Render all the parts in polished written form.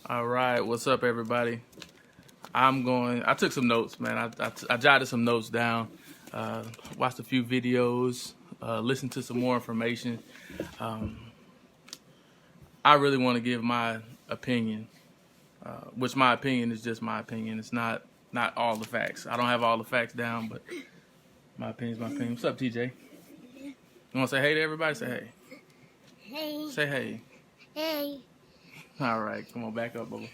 All right, what's up, everybody? I took some notes, man. I jotted some notes down, watched a few videos, listened to some more information. I really want to give my opinion, which my opinion is just my opinion. It's not all the facts. I don't have all the facts down, but my opinion is my opinion. What's up, TJ? You want to say hey to everybody? Say hey. Hey. Say hey. Hey. All right, come on, back up, Bubba.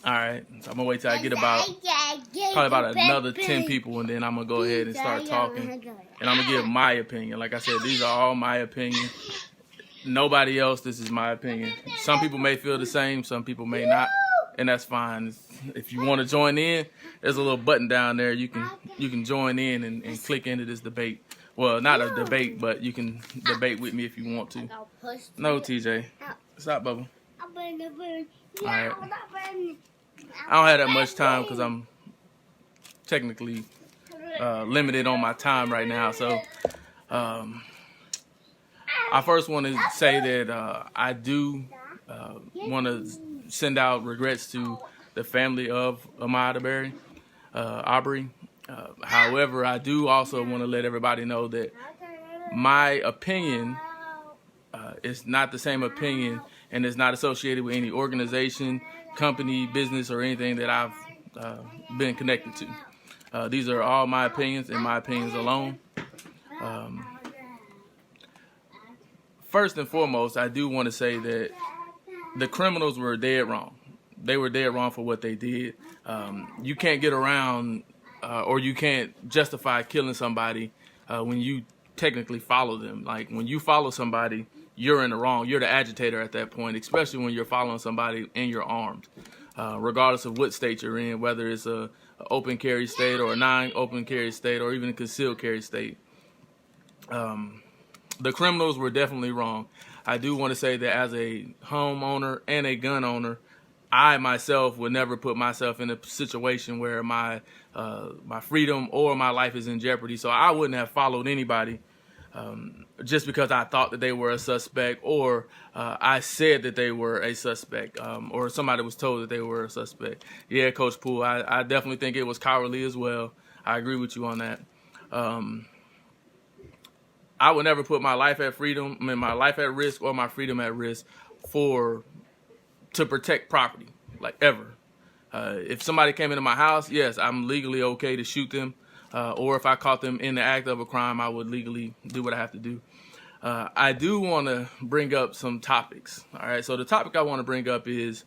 All right, so I'm gonna wait till I get probably about another 10 people, and then I'm gonna go ahead and start talking, and I'm gonna give my opinion. Like I said, these are all my opinion. Nobody else. This is my opinion. Some people may feel the same, some people may not, and that's fine. If you want to join in, there's a little button down there. You can join in and click into this debate. Well, not a debate, but you can debate with me if you want to. No, TJ. Stop, Bubba. All right. I don't have that much time because I'm technically limited on my time right now. So I first want to say that I do want to send out regrets to the family of Ahmaud Abery. However, I do also want to let everybody know that my opinion is not the same opinion and is not associated with any organization, company, business, or anything that I've been connected to. These are all my opinions and my opinions alone. First and foremost, I do want to say that the criminals were dead wrong. They were dead wrong for what they did. You can't get around or you can't justify killing somebody when you technically follow them. Like when you follow somebody, you're in the wrong. You're the agitator at that point, especially when you're following somebody and you're armed, regardless of what state you're in, whether it's a open carry state or a non-open carry state or even a concealed carry state. The criminals were definitely wrong. I do want to say that as a homeowner and a gun owner, I myself would never put myself in a situation where my freedom or my life is in jeopardy. So I wouldn't have followed anybody just because I thought that they were a suspect or I said that they were a suspect or somebody was told that they were a suspect. Yeah, Coach Poole, I definitely think it was cowardly as well. I agree with you on that. I would never put my life at my life at risk or my freedom at risk to protect property, like ever. If somebody came into my house, yes, I'm legally okay to shoot them. Or if I caught them in the act of a crime, I would legally do what I have to do. I do want to bring up some topics. All right, so the topic I want to bring up is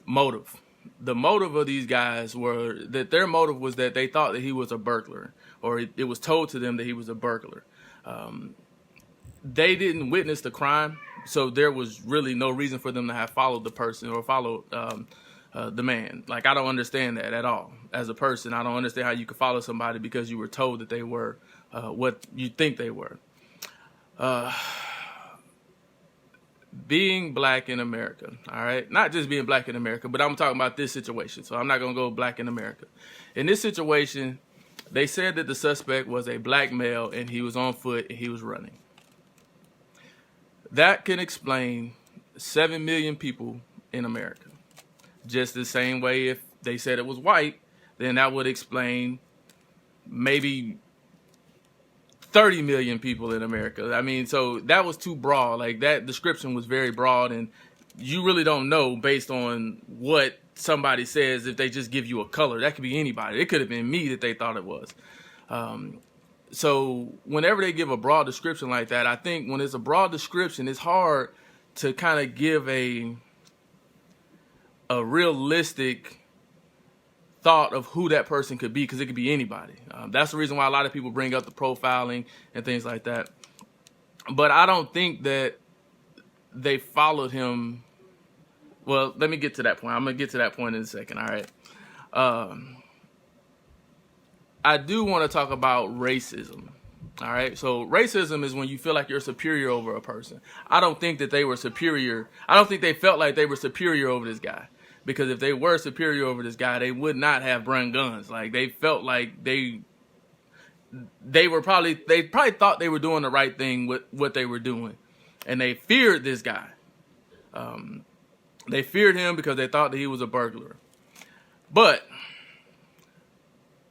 motive. The motive of these guys their motive was that they thought that he was a burglar, or it was told to them that he was a burglar. They didn't witness the crime, so there was really no reason for them to have followed the person or followed the man. Like, I don't understand that at all. As a person, I don't understand how you could follow somebody because you were told that they were what you think they were. Being black in America, all right? Not just being black in America, but I'm talking about this situation, so I'm not going to go black in America. In this situation, they said that the suspect was a black male and he was on foot and he was running. That can explain 7 million people in America. Just the same way if they said it was white, then that would explain maybe 30 million people in America. I mean, so that was too broad. Like, that description was very broad, and you really don't know based on what somebody says if they just give you a color. That could be anybody. It could have been me that they thought it was. So whenever they give a broad description like that, I think when it's a broad description, it's hard to kind of give a realistic thought of who that person could be, because it could be anybody. That's the reason why a lot of people bring up the profiling and things like that. But I don't think that they followed him. Well, let me get to that point. I'm going to get to that point in a second, all right? I do want to talk about racism, all right? So racism is when you feel like you're superior over a person. I don't think that they were superior. I don't think they felt like they were superior over this guy. Because if they were superior over this guy, they would not have brought guns. Like, they felt like they probably thought they were doing the right thing with what they were doing, and they feared this guy. They feared him because they thought that he was a burglar. But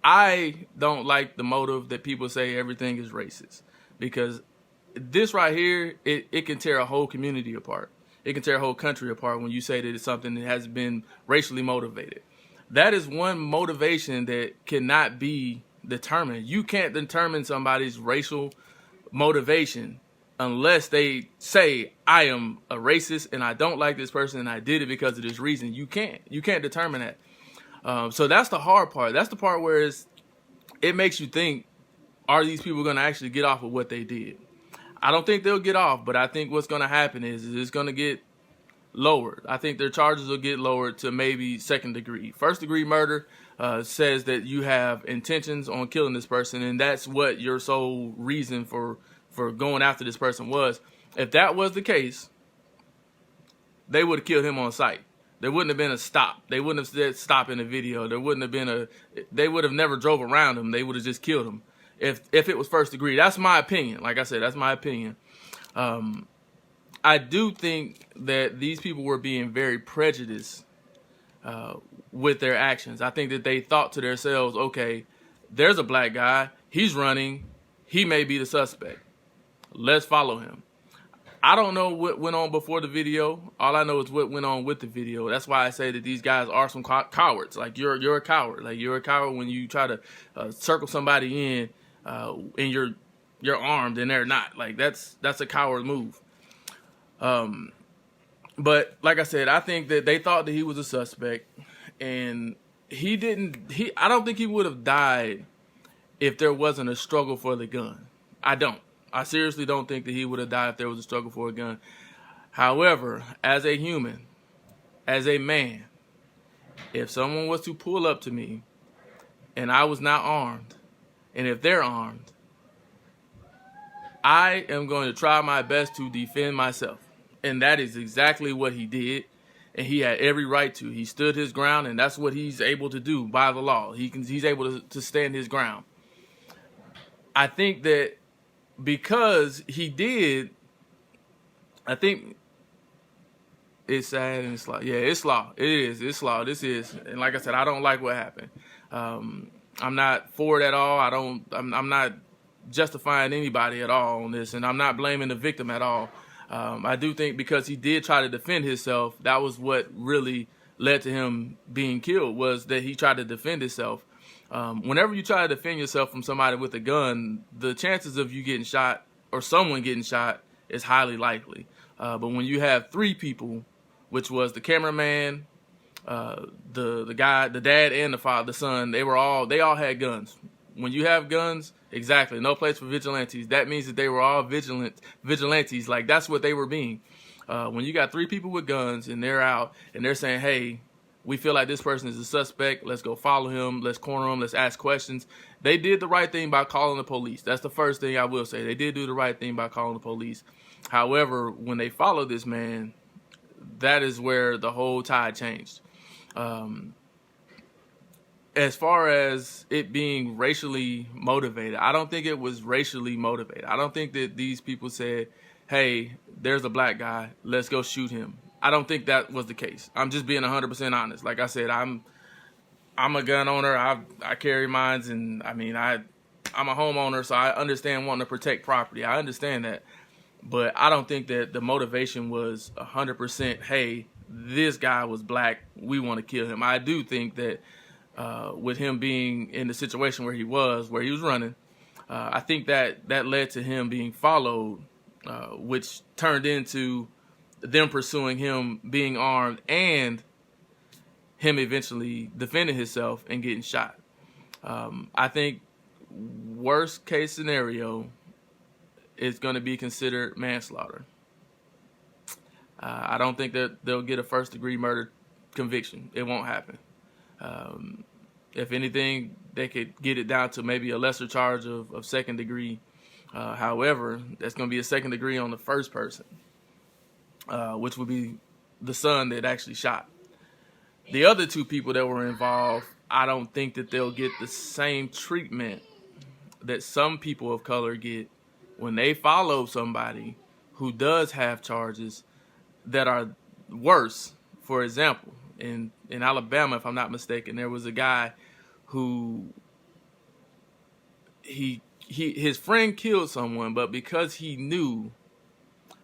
I don't like the motive that people say everything is racist, because this right here, it can tear a whole community apart. It can tear a whole country apart when you say that it's something that has been racially motivated. That is one motivation that cannot be determined. You can't determine somebody's racial motivation unless they say, I am a racist and I don't like this person and I did it because of this reason. You can't determine that. So that's the hard part. That's the part where it makes you think, are these people going to actually get off of what they did? I don't think they'll get off, but I think what's going to happen is it's going to get lowered. I think their charges will get lowered to maybe second degree. First degree murder says that you have intentions on killing this person, and that's what your sole reason for going after this person was. If that was the case, they would have killed him on sight. There wouldn't have been a stop. They wouldn't have said stop in the video. There wouldn't have been they would have never drove around him. They would have just killed him if it was first degree. That's my opinion. Like I said, that's my opinion. I do think that these people were being very prejudiced with their actions. I think that they thought to themselves, okay, there's a black guy. He's running. He may be the suspect. Let's follow him. I don't know what went on before the video. All I know is what went on with the video. That's why I say that these guys are some cowards. Like, you're a coward. Like, you're a coward when you try to circle somebody in and you're armed and they're not. Like, that's a coward move. But like I said, I think that they thought that he was a suspect, and I don't think he would have died if there wasn't a struggle for the gun. I seriously don't think that he would have died if there was a struggle for a gun. However, as a human, as a man, if someone was to pull up to me and I was not armed, and if they're armed, I am going to try my best to defend myself. And that is exactly what he did. And he had every right to. He stood his ground, and that's what he's able to do by the law. He's able to stand his ground. I think that because he did, I think it's sad and it's law. Yeah, it's law. It is. It's law. This is. And like I said, I don't like what happened. I'm not for it at all. I'm not justifying anybody at all on this, and I'm not blaming the victim at all. I do think because he did try to defend himself, that was what really led to him being killed, was that he tried to defend himself. Whenever you try to defend yourself from somebody with a gun, the chances of you getting shot or someone getting shot is highly likely. But when you have three people, which was the cameraman, the guy, the dad, and the son, they all had guns. When you have guns, exactly, no place for vigilantes. That means that they were all vigilantes. Like, that's what they were being. When you got three people with guns and they're out and they're saying, hey, we feel like this person is a suspect. Let's go follow him. Let's corner him. Let's ask questions. They did the right thing by calling the police. That's the first thing I will say. They did do the right thing by calling the police. However, when they followed this man, that is where the whole tide changed. As far as it being racially motivated, I don't think it was racially motivated. I don't think that these people said, hey, there's a black guy, let's go shoot him. I don't think that was the case. I'm just being 100% honest. Like I said, I'm a gun owner. I carry mines, and I mean, I'm a homeowner, so I understand wanting to protect property. I understand that. But I don't think that the motivation was 100%, hey, this guy was black, we want to kill him. I do think that with him being in the situation where he was running, I think that led to him being followed, which turned into them pursuing him, being armed, and him eventually defending himself and getting shot. I think worst case scenario is going to be considered manslaughter. I don't think that they'll get a first degree murder conviction. It won't happen. If anything, they could get it down to maybe a lesser charge of second degree. However, that's going to be a second degree on the first person, which would be the son that actually shot. The other two people that were involved, I don't think that they'll get the same treatment that some people of color get when they follow somebody who does have charges that are worse for example, in Alabama, if I'm not mistaken, there was a guy who his friend killed someone, but because he knew,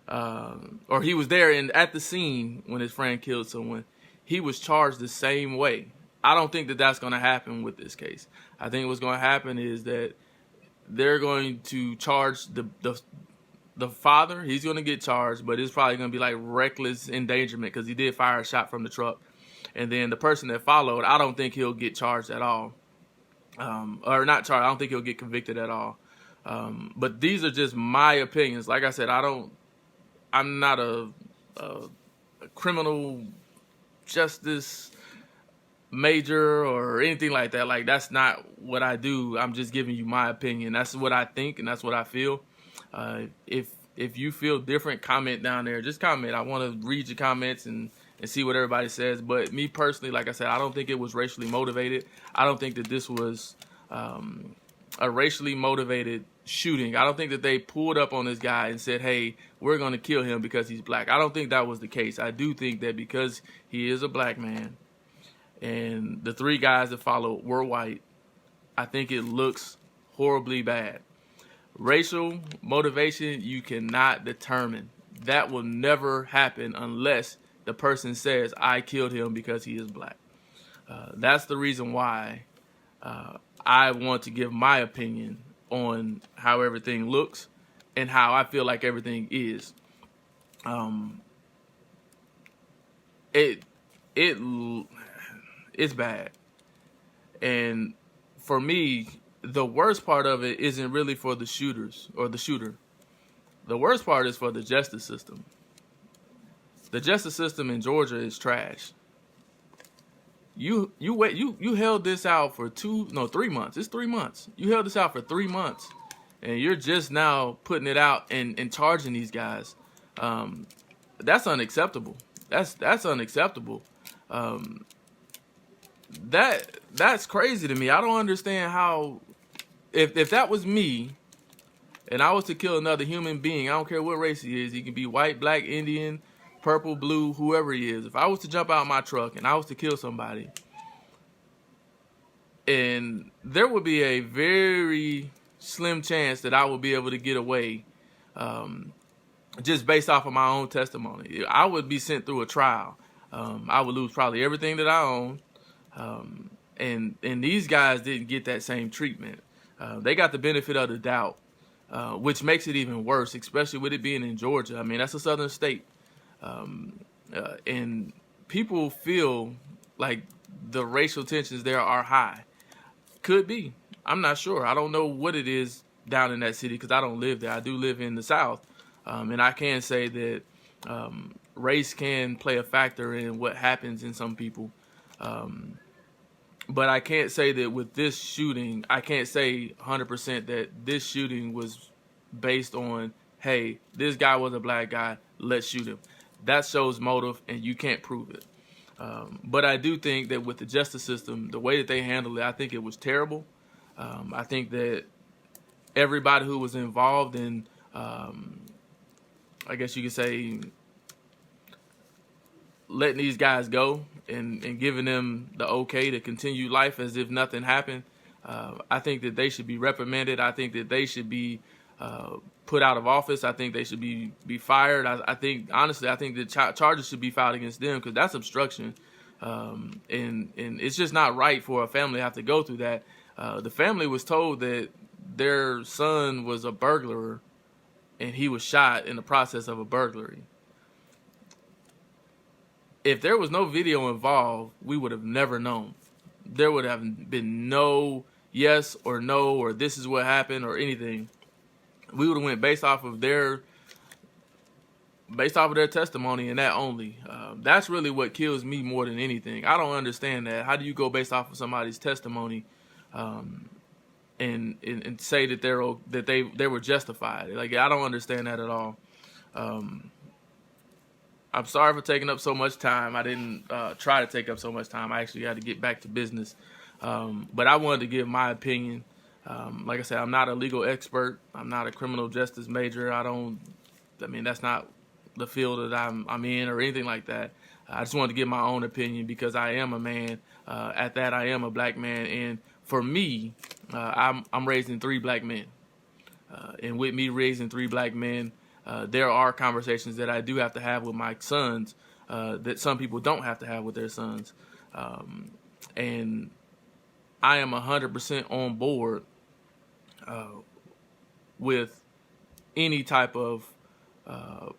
or he was there at the scene when his friend killed someone, he was charged the same way. I don't think that that's going to happen with this case. I think what's going to happen is that they're going to charge the father. He's going to get charged, but it's probably going to be like reckless endangerment because he did fire a shot from the truck. And then the person that followed, I don't think he'll get charged at all. Or not charged. I don't think he'll get convicted at all. But these are just my opinions. Like I said, I'm not a criminal justice major or anything like that. Like, that's not what I do. I'm just giving you my opinion. That's what I think and that's what I feel. If you feel different, comment down there. Just comment. I want to read your comments and see what everybody says. But me personally, like I said, I don't think it was racially motivated. I don't think that this was a racially motivated shooting. I don't think that they pulled up on this guy and said, hey, we're going to kill him because he's black. I don't think that was the case. I do think that because he is a black man and the three guys that followed were white, I think it looks horribly bad. Racial motivation, you cannot determine. That will never happen unless the person says, I killed him because he is black. That's the reason why I want to give my opinion on how everything looks and how I feel like everything is. It's bad. And for me, the worst part of it isn't really for the shooters or the shooter. The worst part is for the justice system. The justice system in Georgia is trash. You held this out for 3 months. It's 3 months. You held this out for 3 months, and you're just now putting it out and charging these guys. That's unacceptable. That's unacceptable. That's crazy to me. I don't understand how, if that was me, and I was to kill another human being, I don't care what race he is. He can be white, black, Indian, purple, blue, whoever he is. If I was to jump out of my truck and I was to kill somebody, and there would be a very slim chance that I would be able to get away just based off of my own testimony. I would be sent through a trial. I would lose probably everything that I own. And these guys didn't get that same treatment. They got the benefit of the doubt, which makes it even worse, especially with it being in Georgia. I mean, that's a southern state. And people feel like the racial tensions there are high. Could be. I'm not sure. I don't know what it is down in that city because I don't live there. I do live in the South. And I can say that race can play a factor in what happens in some people. But I can't say that with this shooting, I can't say 100% that this shooting was based on, hey, this guy was a black guy, let's shoot him. That shows motive, and you can't prove it. But I do think that with the justice system, the way that they handled it, I think it was terrible. I think that everybody who was involved in, I guess you could say, letting these guys go and giving them the okay to continue life as if nothing happened, I think that they should be reprimanded. I think that they should be put out of office. I think they should be fired. I think, honestly, I think the charges should be filed against them because that's obstruction. And it's just not right for a family to have to go through that. The family was told that their son was a burglar and he was shot in the process of a burglary. If there was no video involved, we would have never known. There would have been no yes or no or this is what happened or anything. We would have went based off of their testimony and that only. That's really what kills me more than anything. I don't understand that. How do you go based off of somebody's testimony and say that they were justified? Like, I don't understand that at all. I'm sorry for taking up so much time. I didn't try to take up so much time. I actually had to get back to business. But I wanted to give my opinion. Like I said, I'm not a legal expert. I'm not a criminal justice major. That's not the field that I'm in or anything like that. I just wanted to give my own opinion because I am a man. At that, I am a black man, and for me, I'm raising 3 black men. And with me raising 3 black men, there are conversations that I do have to have with my sons that some people don't have to have with their sons. And I am 100% on board with any type of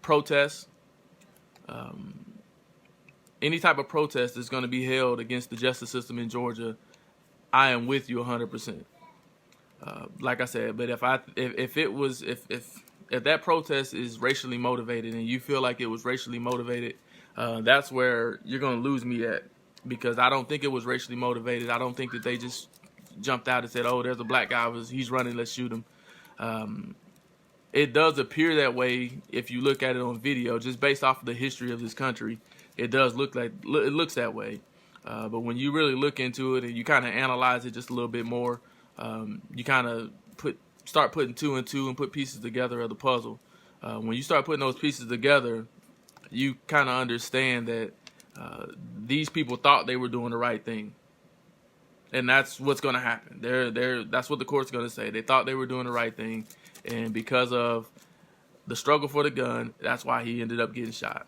protest. Any type of protest that's going to be held against the justice system in Georgia, I am with you 100%. Like I said, but if that protest is racially motivated and you feel like it was racially motivated, that's where you're going to lose me at, because I don't think it was racially motivated. I don't think that they just jumped out and said, "Oh, there's a black guy, he's running, let's shoot him." It does appear that way if you look at it on video, just based off of the history of this country. It does look like it looks that way. But when you really look into it and you kind of analyze it just a little bit more, you kind of start putting 2 and 2 and put pieces together of the puzzle. When you start putting those pieces together, you kind of understand that these people thought they were doing the right thing, and that's what's going to happen. That's what the court's going to say. They thought they were doing the right thing, and because of the struggle for the gun, that's why he ended up getting shot.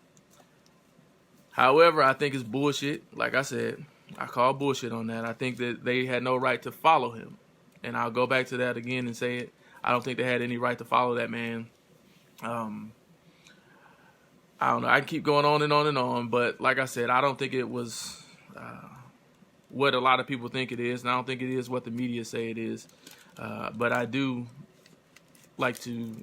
However, I think it's bullshit. Like I said, I call bullshit on that. I think that they had no right to follow him. And I'll go back to that again and say it. I don't think they had any right to follow that man. I don't know. I can keep going on and on and on. But like I said, I don't think it was what a lot of people think it is. And I don't think it is what the media say it is. But I do like to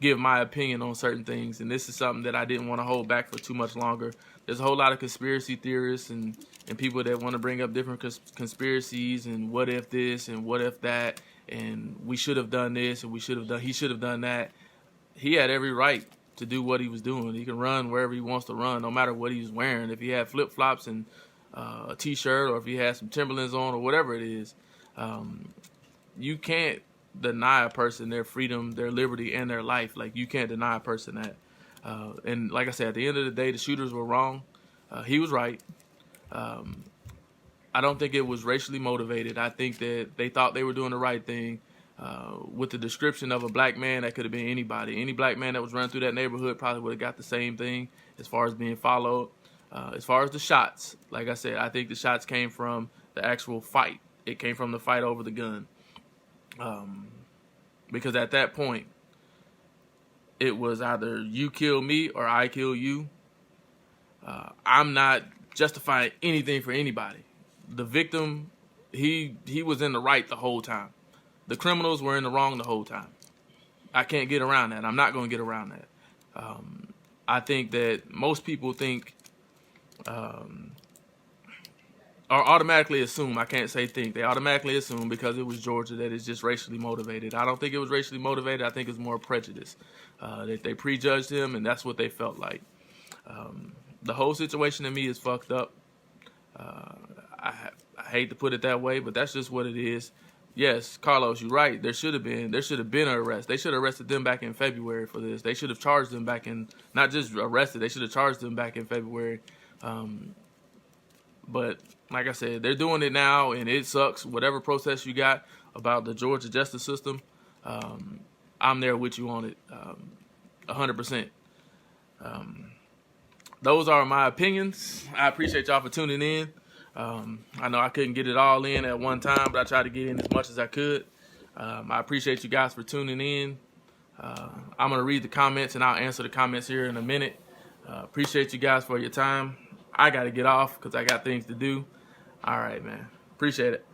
give my opinion on certain things, and this is something that I didn't want to hold back for too much longer. There's a whole lot of conspiracy theorists and people that want to bring up different conspiracies and what if this and what if that, and we should have done this and he should have done that. He had every right to do what he was doing. He can run wherever he wants to run, no matter what he's wearing. If he had flip-flops and a t-shirt, or if he had some Timberlands on, or whatever it is, you can't deny a person their freedom, their liberty, and their life. Like, you can't deny a person that. And like I said, at the end of the day, the shooters were wrong. He was right. I don't think it was racially motivated. I think that they thought they were doing the right thing. With the description of a black man, that could have been anybody. Any black man that was running through that neighborhood probably would have got the same thing as far as being followed. As far as the shots, like I said, I think the shots came from the actual fight. It came from the fight over the gun. Because at that point, it was either you kill me or I kill you. I'm not justifying anything for anybody. The victim, he was in the right the whole time. The criminals were in the wrong the whole time. I can't get around that. I'm not going to get around that. I think that most people think, or automatically assume, I can't say think, they automatically assume because it was Georgia that it's just racially motivated. I don't think it was racially motivated. I think it's more prejudice. That they prejudged him, and that's what they felt like. The whole situation to me is fucked up. I hate to put it that way, but that's just what it is. Yes, Carlos, you're right. There should have been an arrest. They should have arrested them back in February for this. They should have charged them back in, not just arrested, they should have charged them back in February. But like I said, they're doing it now, and it sucks. Whatever protest you got about the Georgia justice system, I'm there with you on it, 100%. Those are my opinions. I appreciate y'all for tuning in. I know I couldn't get it all in at one time, but I tried to get in as much as I could. I appreciate you guys for tuning in. I'm going to read the comments, and I'll answer the comments here in a minute. Appreciate you guys for your time. I got to get off because I got things to do. All right, man. Appreciate it.